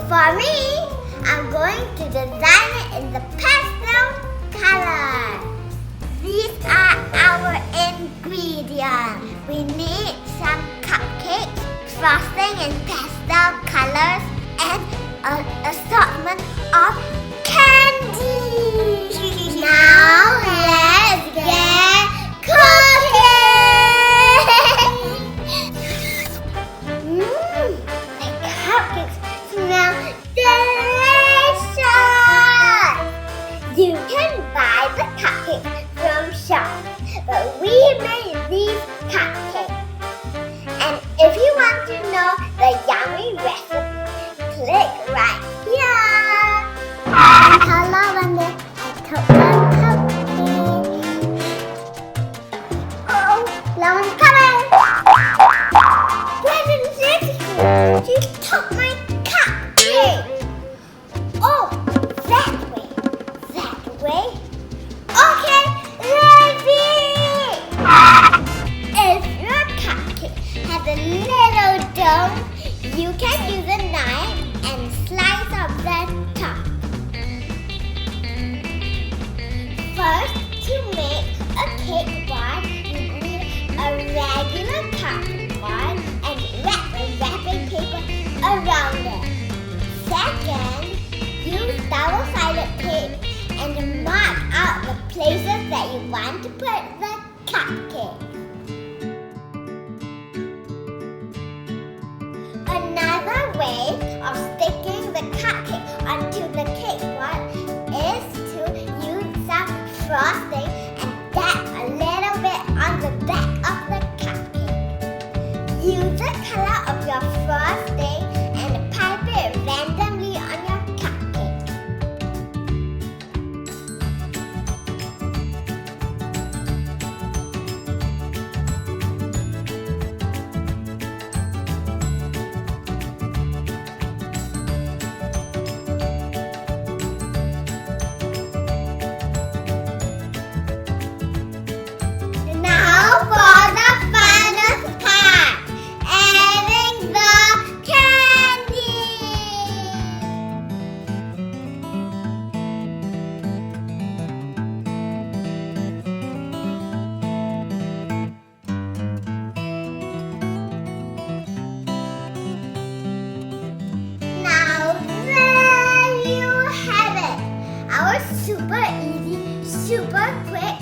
For me, I'm going to design it in the pastel color. These are our ingredients. We need some cupcakes, frosting in pastel colors, and an assortment of candy. Now let's get cooking! The cupcakes smell delicious! You can buy the cupcakes from shops, but we made these cupcakes. And if you want to know the yummy recipe, click right here. Hello, Wendy. I took one cupcake. Oh, Lauren's coming. She took my cupcake. Oh, that way. That way. Okay, ready. If your cupcake has a little dome, you can use a knife and slice off the top. First, to make a cake board, you need a regular cotton board and wrap a wrapping paper around it. Second, use double-sided tape and mark out the places that you want to put the cupcake. Another way of sticking the cupcake onto the cake board is to use some frosting and dab a little bit on the back of the cupcake. Use the color of your frosting and pipe it randomly on your cupcake. Now for the funnest part, adding the candy. Now there you have it, our super easy, super quick